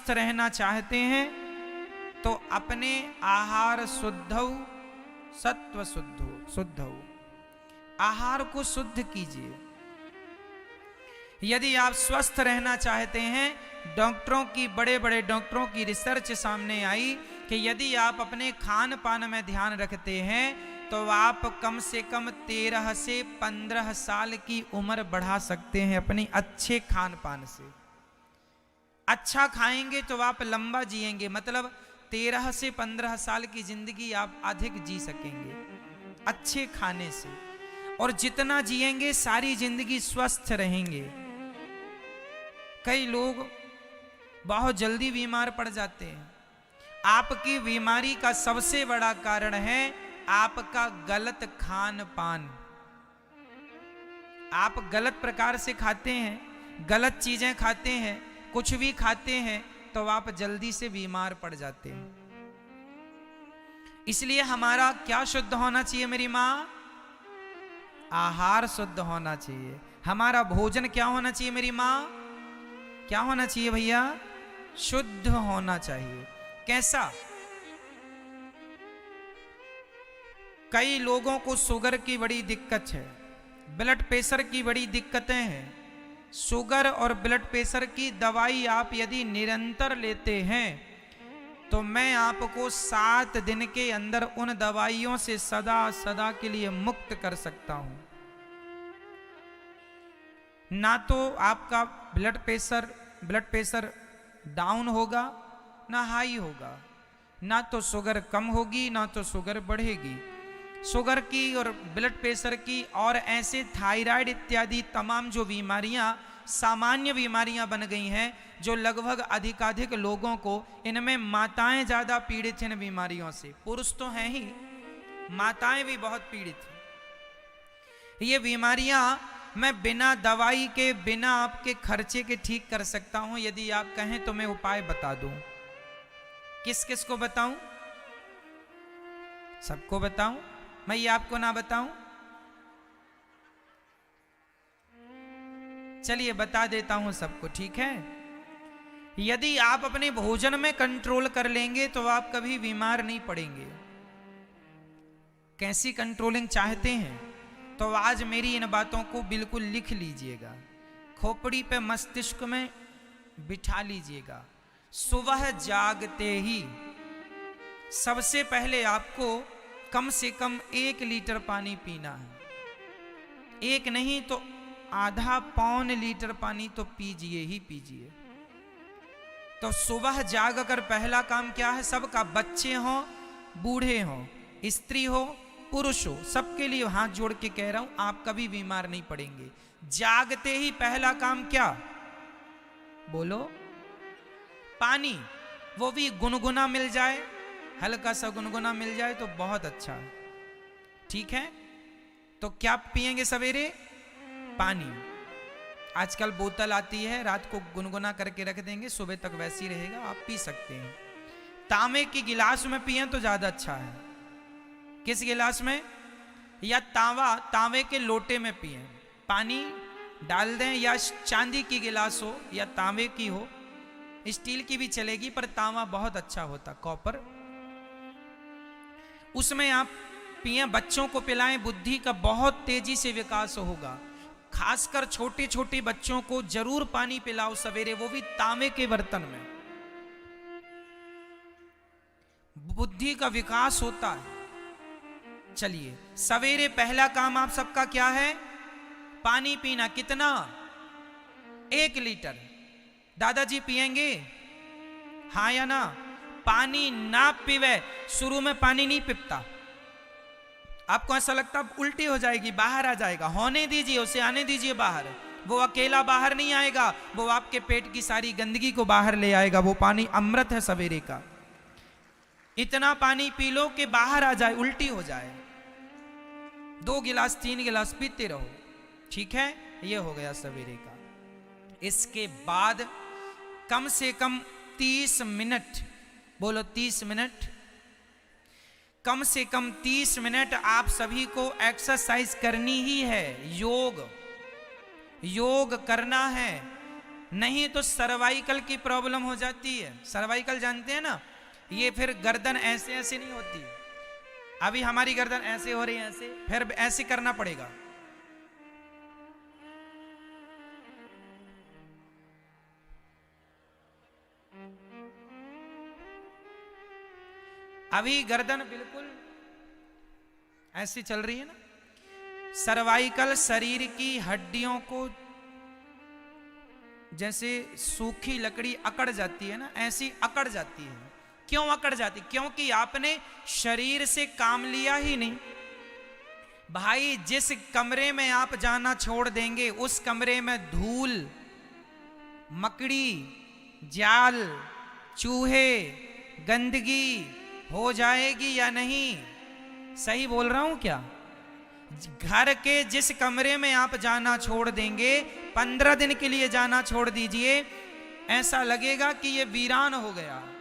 स्वस्थ रहना चाहते हैं तो अपने आहार शुद्धौ सत्व शुद्धौ, आहार को शुद्ध कीजिए। यदि आप स्वस्थ रहना चाहते हैं, डॉक्टरों की, बड़े बड़े डॉक्टरों की रिसर्च सामने आई कि यदि आप अपने खान पान में ध्यान रखते हैं तो आप कम से कम 13 से 15 साल की उम्र बढ़ा सकते हैं अपनी अच्छे खान पान से। अच्छा खाएंगे तो आप लंबा जिएंगे, मतलब 13 से 15 साल की जिंदगी आप अधिक जी सकेंगे अच्छे खाने से। और जितना जिएंगे सारी जिंदगी स्वस्थ रहेंगे। कई लोग बहुत जल्दी बीमार पड़ जाते हैं। आपकी बीमारी का सबसे बड़ा कारण है आपका गलत खान पान। आप गलत प्रकार से खाते हैं, गलत चीजें खाते हैं, कुछ भी खाते हैं तो आप जल्दी से बीमार पड़ जाते हैं। इसलिए हमारा क्या शुद्ध होना चाहिए मेरी माँ? आहार शुद्ध होना चाहिए। हमारा भोजन क्या होना चाहिए मेरी माँ? क्या होना चाहिए भैया? शुद्ध होना चाहिए। कैसा? कई लोगों को शुगर की बड़ी दिक्कत है, ब्लड प्रेशर की बड़ी दिक्कतें हैं। शुगर और ब्लड प्रेशर की दवाई आप यदि निरंतर लेते हैं तो मैं आपको 7 दिन के अंदर उन दवाइयों से सदा सदा के लिए मुक्त कर सकता हूं। ना तो आपका ब्लड प्रेशर डाउन होगा ना हाई होगा, ना तो शुगर कम होगी ना तो शुगर बढ़ेगी। शुगर की और ब्लड प्रेशर की और ऐसे थायराइड इत्यादि तमाम जो बीमारियां सामान्य बीमारियां बन गई हैं, जो लगभग अधिकाधिक लोगों को, इनमें माताएं ज्यादा पीड़ित हैं इन बीमारियों से। पुरुष तो हैं ही, माताएं भी बहुत पीड़ित हैं। ये बीमारियां मैं बिना दवाई के, बिना आपके खर्चे के ठीक कर सकता हूं। यदि आप कहें तो मैं उपाय बता दूं। किस किस को बताऊं? सबको बताऊं? मैं ये आपको ना बताऊं? चलिए बता देता हूं सबको, ठीक है? यदि आप अपने भोजन में कंट्रोल कर लेंगे तो आप कभी बीमार नहीं पड़ेंगे। कैसी कंट्रोलिंग चाहते हैं तो आज मेरी इन बातों को बिल्कुल लिख लीजिएगा, खोपड़ी पे मस्तिष्क में बिठा लीजिएगा। सुबह जागते ही सबसे पहले आपको कम से कम 1 लीटर पानी पीना है। 1 नहीं तो आधा पौन लीटर पानी तो पीजिए ही पीजिए। तो सुबह जाग कर पहला काम क्या है सबका? बच्चे हों, बूढ़े हों, स्त्री हो, पुरुष हो, सबके लिए हाथ जोड़ के कह रहा हूं, आप कभी बीमार नहीं पड़ेंगे। जागते ही पहला काम क्या? बोलो। पानी, वो भी गुनगुना मिल जाए, हल्का सा गुनगुना मिल जाए तो बहुत अच्छा है, ठीक है? तो क्या पिएंगे सवेरे? पानी। आजकल बोतल आती है, रात को गुनगुना करके रख देंगे, सुबह तक वैसी रहेगा, आप पी सकते हैं। तांबे की गिलास में पिए तो ज्यादा अच्छा है। किस गिलास में? या तांबे के लोटे में पिए, पानी डाल दें, या चांदी की गिलास हो या तांबे की हो, स्टील की भी चलेगी पर तांबा बहुत अच्छा होता, कॉपर, उसमें आप पिए। बच्चों को पिलाएं, बुद्धि का बहुत तेजी से विकास होगा। खासकर छोटे छोटे बच्चों को जरूर पानी पिलाओ सवेरे, वो भी तांबे के बर्तन में, बुद्धि का विकास होता है। चलिए, सवेरे पहला काम आप सबका क्या है? पानी पीना। कितना? 1 लीटर। दादाजी पिएंगे? हाँ या ना? पानी ना पीवे, शुरू में पानी नहीं पीता, आपको ऐसा लगता है उल्टी हो जाएगी, बाहर आ जाएगा, होने दीजिए, उसे आने दीजिए बाहर। वो अकेला बाहर नहीं आएगा, वो आपके पेट की सारी गंदगी को बाहर ले आएगा। वो पानी अमृत है सवेरे का। इतना पानी पी लो कि बाहर आ जाए, उल्टी हो जाए। 2 गिलास 3 गिलास पीते रहो, ठीक है? ये हो गया सवेरे का। इसके बाद कम से कम 30 मिनट, बोलो 30 मिनट, कम से कम 30 मिनट आप सभी को एक्सरसाइज करनी ही है। योग करना है। नहीं तो सर्वाइकल की प्रॉब्लम हो जाती है। सर्वाइकल जानते हैं ना, ये फिर गर्दन ऐसे ऐसे नहीं होती। अभी हमारी गर्दन ऐसे हो रही है, ऐसे, फिर ऐसे करना पड़ेगा। अभी गर्दन बिल्कुल ऐसी चल रही है ना। सर्वाइकल शरीर की हड्डियों को जैसे सूखी लकड़ी अकड़ जाती है ना, ऐसी अकड़ जाती है। क्यों अकड़ जाती? क्योंकि आपने शरीर से काम लिया ही नहीं। भाई जिस कमरे में आप जाना छोड़ देंगे, उस कमरे में धूल, मकड़ी, जाल, चूहे, गंदगी हो जाएगी या नहीं? सही बोल रहा हूं क्या? घर के जिस कमरे में आप जाना छोड़ देंगे, 15 दिन के लिए जाना छोड़ दीजिए, ऐसा लगेगा कि ये वीरान हो गया।